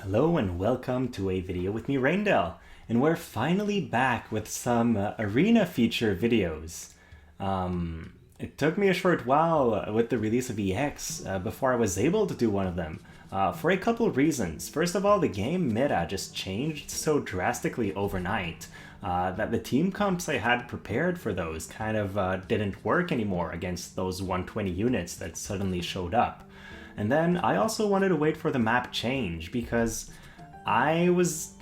Hello and welcome to a video with me, Raindell, and we're finally back with some arena feature videos. It took me a short while with the release of EX before I was able to do one of them, for a couple of reasons. First of all, the game meta just changed so drastically overnight that the team comps I had prepared for those kind of didn't work anymore against those 120 units that suddenly showed up. And then I also wanted to wait for the map change because I was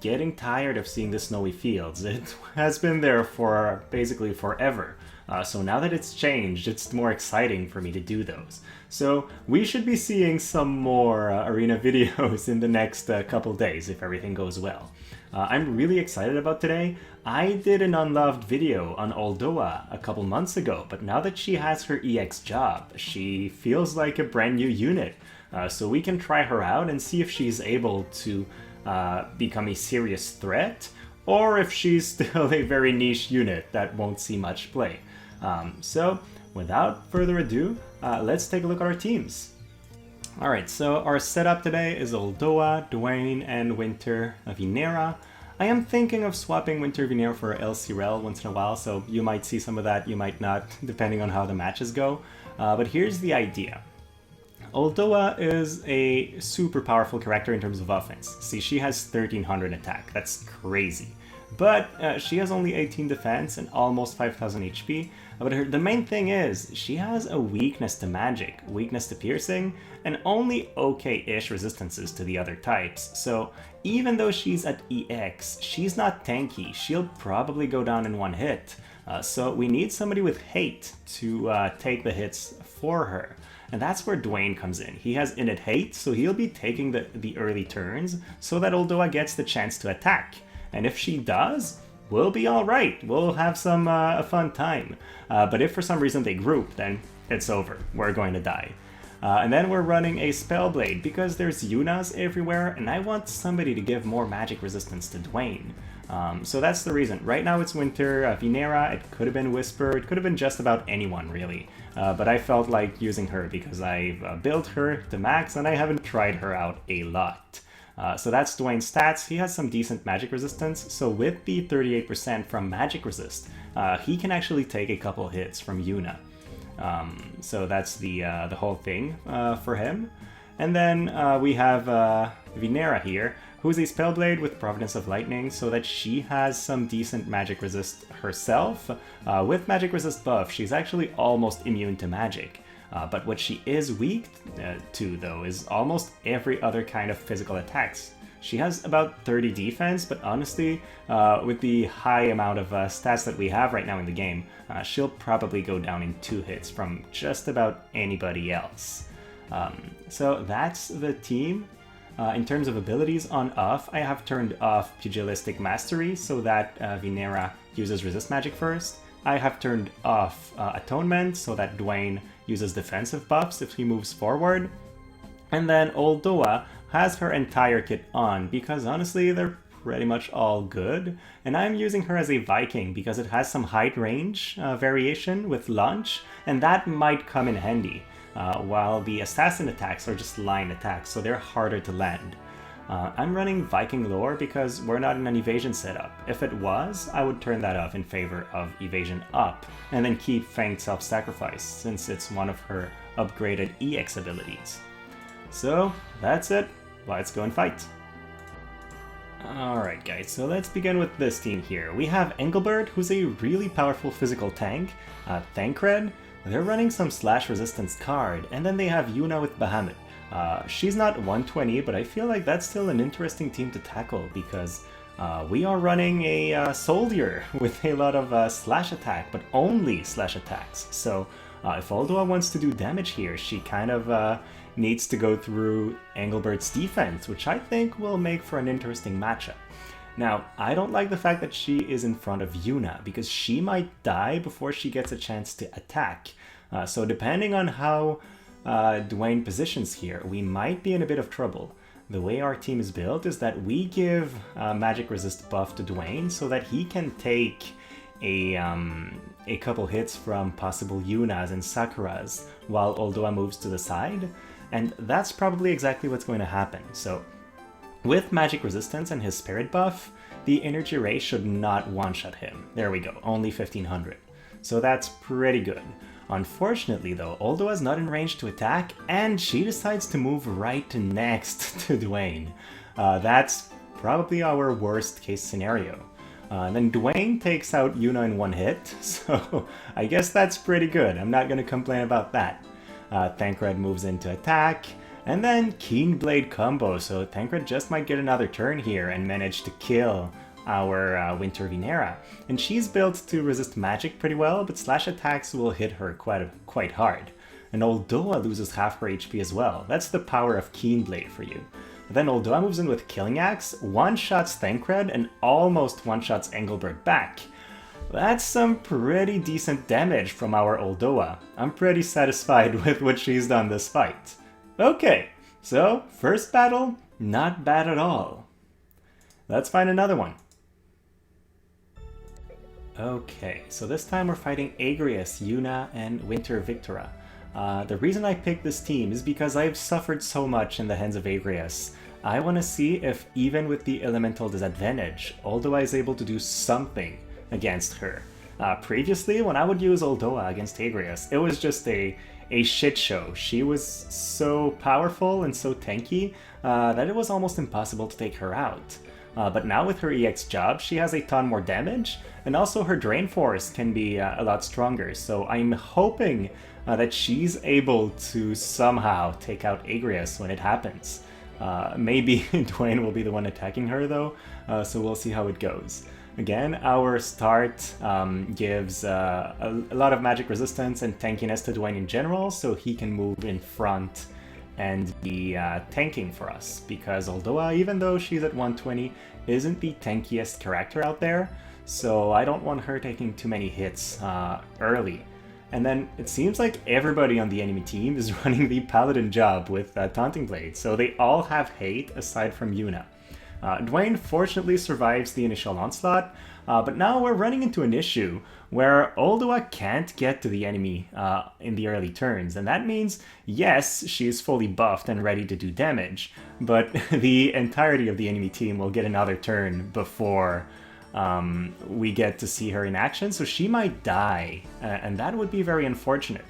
getting tired of seeing the snowy fields. It has been there for basically forever. So now that it's changed, it's more exciting for me to do those. So we should be seeing some more arena videos in the next couple days if everything goes well. I'm really excited about today. I did an Unloved video on Oldoa a couple months ago, but now that she has her EX job, she feels like a brand new unit. So we can try her out and see if she's able to become a serious threat, or if she's still a very niche unit that won't see much play. So without further ado, let's take a look at our teams. Alright, so our setup today is Oldoa, Duane, and W.Vinera. I am thinking of swapping W.Vinera for LCRL once in a while, so you might see some of that, you might not, depending on how the matches go. But here's the idea. Oldoa is a super powerful character in terms of offense. See, she has 1300 attack, that's crazy. But she has only 18 defense and almost 5000 HP. But the main thing is, she has a weakness to magic, weakness to piercing, and only okay-ish resistances to the other types. So even though she's at EX, she's not tanky. She'll probably go down in one hit. So we need somebody with hate to take the hits for her. And that's where Duane comes in. He has innate hate, so he'll be taking the early turns so that Oldoa gets the chance to attack. And if she does, we'll be alright. We'll have some a fun time. But if for some reason they group, then it's over. We're going to die. And then we're running a Spellblade because there's Yunas everywhere, and I want somebody to give more magic resistance to Duane. So that's the reason. Right now it's W.Vinera, it could have been Whisper, it could have been just about anyone really. But I felt like using her because I've built her to max and I haven't tried her out a lot. So that's Duane's stats. He has some decent magic resistance, so with the 38% from magic resist, he can actually take a couple hits from Yuna. So that's the whole thing for him. And then we have Vinera here, who's a Spellblade with Providence of Lightning, so that she has some decent magic resist herself. With magic resist buff, she's actually almost immune to magic. But what she is weak to, though, is almost every other kind of physical attacks. She has about 30 defense, but honestly, with the high amount of stats that we have right now in the game, she'll probably go down in 2 hits from just about anybody else. So that's the team. In terms of abilities on-off, I have turned off Pugilistic Mastery so that Vinera uses resist magic first. I have turned off Atonement so that Duane uses defensive buffs if he moves forward. And then Oldoa has her entire kit on because honestly they're pretty much all good. And I'm using her as a Viking because it has some height range variation with launch, and that might come in handy. While the assassin attacks are just line attacks, so they're harder to land. I'm running Viking lore because we're not in an evasion setup. If it was, I would turn that off in favor of evasion up, and then keep Fanged Self-Sacrifice, since it's one of her upgraded EX abilities. So, that's it. Let's go and fight. Alright guys, so let's begin with this team here. We have Engelbert, who's a really powerful physical tank, Thancred. They're running some slash resistance card, and then they have Yuna with Bahamut. She's not 120, but I feel like that's still an interesting team to tackle because we are running a soldier with a lot of slash attack, but only slash attacks. So if Oldoa wants to do damage here, she kind of needs to go through Engelbert's defense, which I think will make for an interesting matchup. Now, I don't like the fact that she is in front of Yuna, because she might die before she gets a chance to attack. So depending on how Duane positions here, we might be in a bit of trouble. The way our team is built is that we give magic resist buff to Duane so that he can take a couple hits from possible Yunas and Sakuras while Oldoa moves to the side. And that's probably exactly what's going to happen. So With magic resistance and his spirit buff, the energy ray should not one-shot him. There we go, only 1500. So that's pretty good. Unfortunately though, Oldoa is not in range to attack, and she decides to move right next to Duane. That's probably our worst case scenario. And then Duane takes out Yuna in one hit, so I guess that's pretty good. I'm not gonna complain about that. Thancred moves in to attack, and then Keen Blade combo, so Thancred just might get another turn here and manage to kill our W.Vinera. And she's built to resist magic pretty well, but slash attacks will hit her quite hard. And Oldoa loses half her HP as well. That's the power of Keen Blade for you. Then Oldoa moves in with Killing Axe, one-shots Thancred, and almost one-shots Engelbert back. That's some pretty decent damage from our Oldoa. I'm pretty satisfied with what she's done this fight. Okay, so first battle, not bad at all. Let's find another one. Okay, so this time we're fighting Agrias, Yuna, and Viktora. The reason I picked this team is because I've suffered so much in the hands of Agrias. I want to see if even with the elemental disadvantage, Oldoa is able to do something against her. Previously, when I would use Oldoa against Agrias, it was just a shit show. She was so powerful and so tanky that it was almost impossible to take her out. But now with her EX job, she has a ton more damage, and also her Drain Force can be a lot stronger, so I'm hoping that she's able to somehow take out Agrias when it happens. Maybe Duane will be the one attacking her though, so we'll see how it goes. Again, our start gives a lot of magic resistance and tankiness to Duane in general, so he can move in front and be tanking for us, because Oldoa, even though she's at 120, isn't the tankiest character out there, so I don't want her taking too many hits early. And then it seems like everybody on the enemy team is running the Paladin job with Taunting Blade, so they all have hate aside from Yuna. Duane fortunately survives the initial onslaught, but now we're running into an issue where Oldoa can't get to the enemy in the early turns, and that means, yes, she's fully buffed and ready to do damage, but the entirety of the enemy team will get another turn before we get to see her in action, so she might die, and that would be very unfortunate.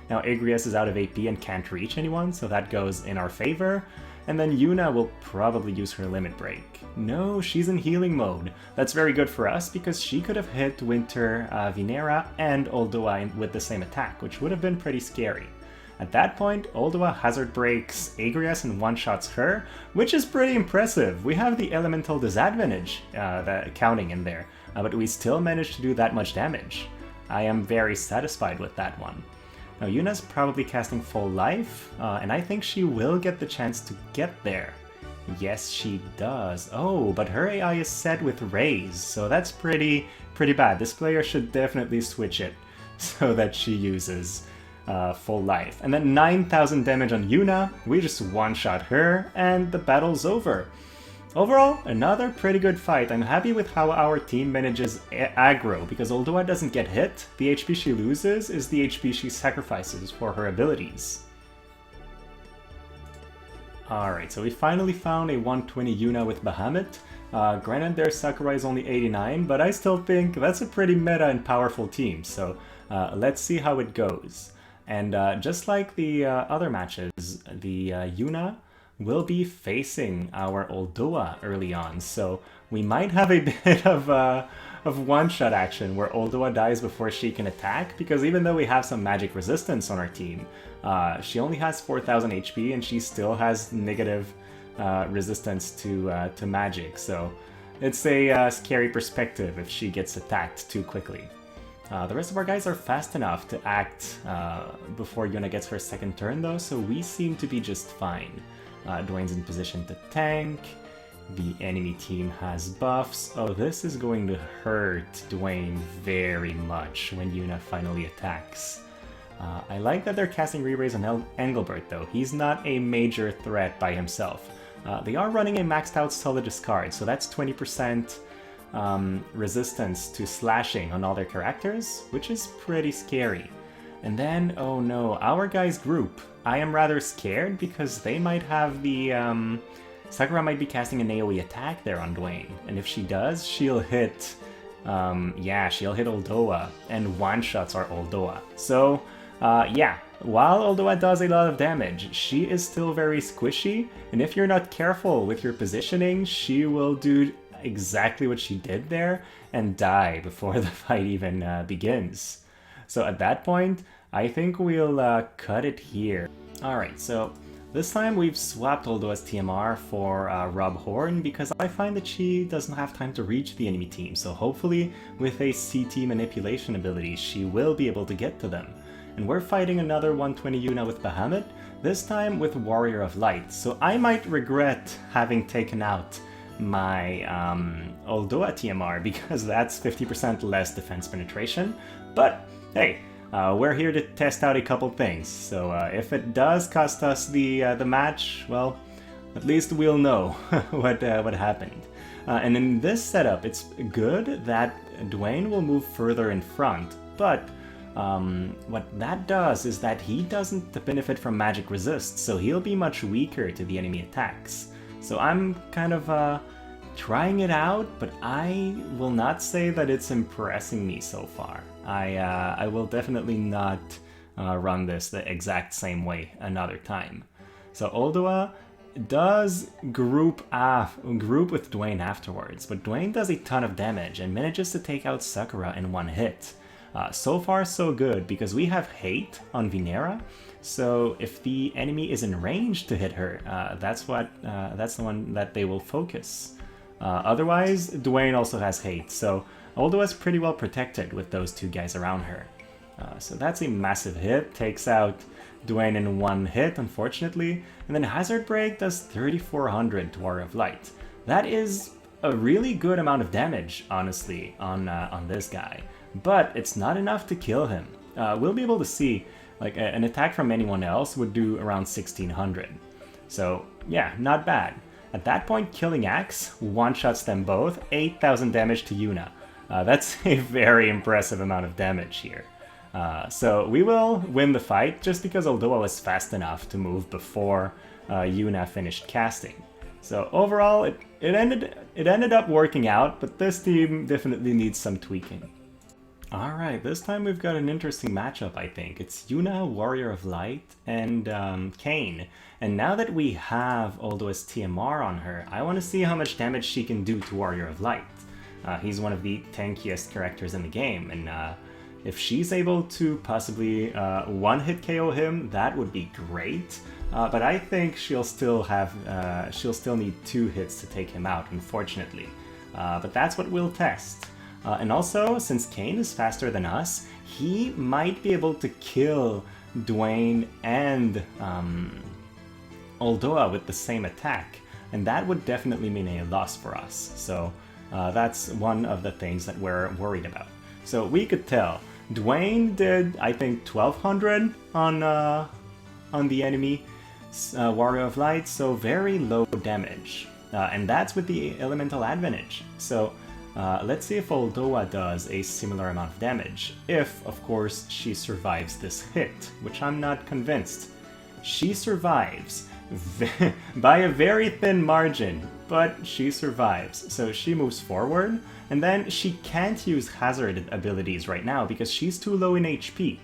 Now Agrias is out of AP and can't reach anyone, so that goes in our favor. And then Yuna will probably use her Limit Break. No, she's in healing mode. That's very good for us because she could have hit W.Vinera and Oldoa with the same attack, which would have been pretty scary. At that point, Oldoa Hazard Breaks Agrias and one-shots her, which is pretty impressive. We have the elemental disadvantage counting in there, but we still managed to do that much damage. I am very satisfied with that one. Now Yuna's probably casting Full Life, and I think she will get the chance to get there. Yes, she does. Oh, but her AI is set with Raise, so that's pretty bad. This player should definitely switch it so that she uses Full Life. And then 9,000 damage on Yuna, we just one-shot her, and the battle's over. Overall, another pretty good fight. I'm happy with how our team manages aggro, because Oldoa doesn't get hit, the HP she loses is the HP she sacrifices for her abilities. Alright, so we finally found a 120 Yuna with Bahamut. Granted their Sakura is only 89, but I still think that's a pretty meta and powerful team, so let's see how it goes. And just like the other matches, the Yuna will be facing our Oldoa early on, so we might have a bit of one-shot action where Oldoa dies before she can attack, because even though we have some magic resistance on our team, she only has 4,000 HP and she still has negative resistance to magic, so it's a scary perspective if she gets attacked too quickly. The rest of our guys are fast enough to act before Yuna gets her second turn though, so we seem to be just fine. Duane's in position to tank, the enemy team has buffs. Oh, this is going to hurt Duane very much when Yuna finally attacks. I like that they're casting Re-Raise on Engelbert though, he's not a major threat by himself. They are running a maxed out Solid Discard, so that's 20% resistance to slashing on all their characters, which is pretty scary. And then, oh no, our guys group. I am rather scared because they might have the Sakura might be casting an AoE attack there on Duane, and if she does, she'll hit, yeah, she'll hit Oldoa, and one-shots our Oldoa. So, yeah, while Oldoa does a lot of damage, she is still very squishy, and if you're not careful with your positioning, she will do exactly what she did there and die before the fight even begins. So at that point, I think we'll cut it here. Alright, so this time we've swapped Oldoa's TMR for Rob Horn because I find that she doesn't have time to reach the enemy team, so hopefully with a CT manipulation ability she will be able to get to them. And we're fighting another 120 Yuna with Bahamut, this time with Warrior of Light, so I might regret having taken out my Oldoa TMR because that's 50% less defense penetration, but hey, we're here to test out a couple things, so if it does cost us the match, well, at least we'll know what happened. And in this setup, it's good that Duane will move further in front, but what that does is that he doesn't benefit from magic resist, so he'll be much weaker to the enemy attacks. So I'm kind of trying it out, but I will not say that it's impressing me so far. I will definitely not run this the exact same way another time. So Oldoa does group with Duane afterwards, but Duane does a ton of damage and manages to take out Sakura in one hit. So far so good, because we have Hate on Vinera, so if the enemy is in range to hit her, that's the one that they will focus. Otherwise, Duane also has Hate, so Oldoa is pretty well protected with those two guys around her. So that's a massive hit, takes out Duane in one hit, unfortunately, and then Hazard Break does 3400 to Warrior of Light. That is a really good amount of damage, honestly, on this guy, but it's not enough to kill him. We'll be able to see, like, an attack from anyone else would do around 1600. So, yeah, not bad. At that point, Killing Axe one-shots them both, 8000 damage to Yuna. That's a very impressive amount of damage here. So we will win the fight just because Oldoa was fast enough to move before Yuna finished casting. So overall, it ended up working out, but this team definitely needs some tweaking. Alright, this time we've got an interesting matchup, I think. It's Yuna, Warrior of Light, and Kain. And now that we have Oldoa's TMR on her, I want to see how much damage she can do to Warrior of Light. He's one of the tankiest characters in the game, and if she's able to possibly one-hit KO him, that would be great. But I think she'll still need 2 hits to take him out, unfortunately. But that's what we'll test. And also, since Kain is faster than us, he might be able to kill Duane and Oldoa with the same attack, and that would definitely mean a loss for us. So that's one of the things that we're worried about. So we could tell Duane did, I think, 1200 on the enemy Warrior of Light, so very low damage, and that's with the elemental advantage. So let's see if Oldoa does a similar amount of damage, if, of course, she survives this hit, which I'm not convinced. She survives by a very thin margin, but she survives. So she moves forward, and then she can't use hazard abilities right now because she's too low in HP.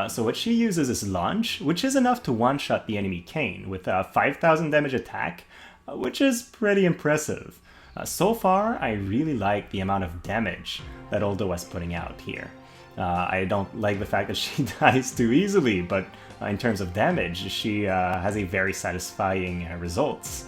So what she uses is Launch, which is enough to one-shot the enemy Kain with a 5000 damage attack, which is pretty impressive. So far, I really like the amount of damage that Oldoa is putting out here. I don't like the fact that she dies too easily, but in terms of damage, she has a very satisfying results.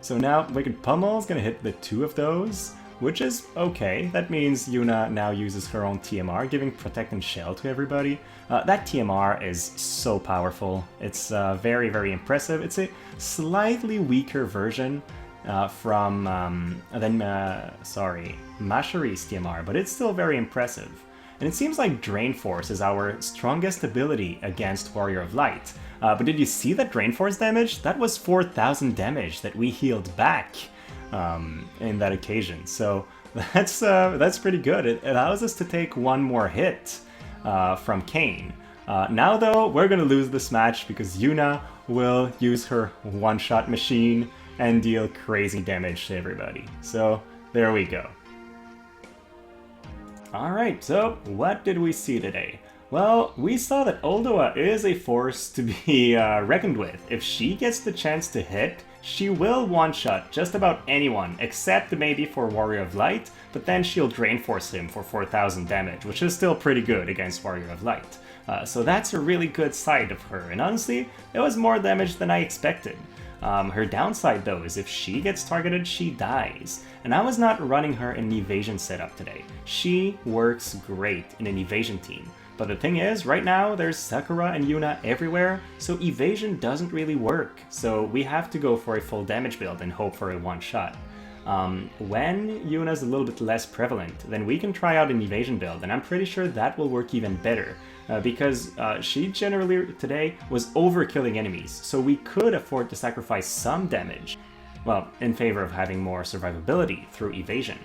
So now Wicked Pummel is going to hit the 2 of those, which is okay. That means Yuna now uses her own TMR, giving Protect and Shell to everybody. That TMR is so powerful. It's very, very impressive. It's a slightly weaker version from Mashari's TMR, but it's still very impressive. And it seems like Drain Force is our strongest ability against Warrior of Light. But did you see that Drain Force damage? That was 4000 damage that we healed back in that occasion. So that's pretty good. It allows us to take one more hit from Kain. Now though, we're gonna lose this match because Yuna will use her one-shot machine. and deal crazy damage to everybody. So there we go. Alright, so what did we see today? Well, we saw that Oldoa is a force to be reckoned with. If she gets the chance to hit, she will one-shot just about anyone, except maybe for Warrior of Light, but then she'll Drain Force him for 4,000 damage, which is still pretty good against Warrior of Light. So that's a really good side of her, and honestly, it was more damage than I expected. Her downside though is if she gets targeted, she dies. And I was not running her in an evasion setup today. She works great in an evasion team. But the thing is, right now there's Sakura and Yuna everywhere, so evasion doesn't really work. So we have to go for a full damage build and hope for a one-shot. When Yuna's a little bit less prevalent, then we can try out an evasion build, and I'm pretty sure that will work even better. Because she generally today was overkilling enemies, so we could afford to sacrifice some damage, well, in favor of having more survivability through evasion.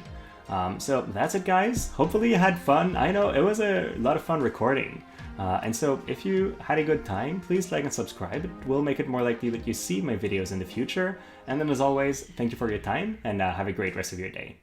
So that's it, guys. Hopefully you had fun. I know it was a lot of fun recording. And so if you had a good time, please like and subscribe. It will make it more likely that you see my videos in the future. And then as always, thank you for your time, and have a great rest of your day.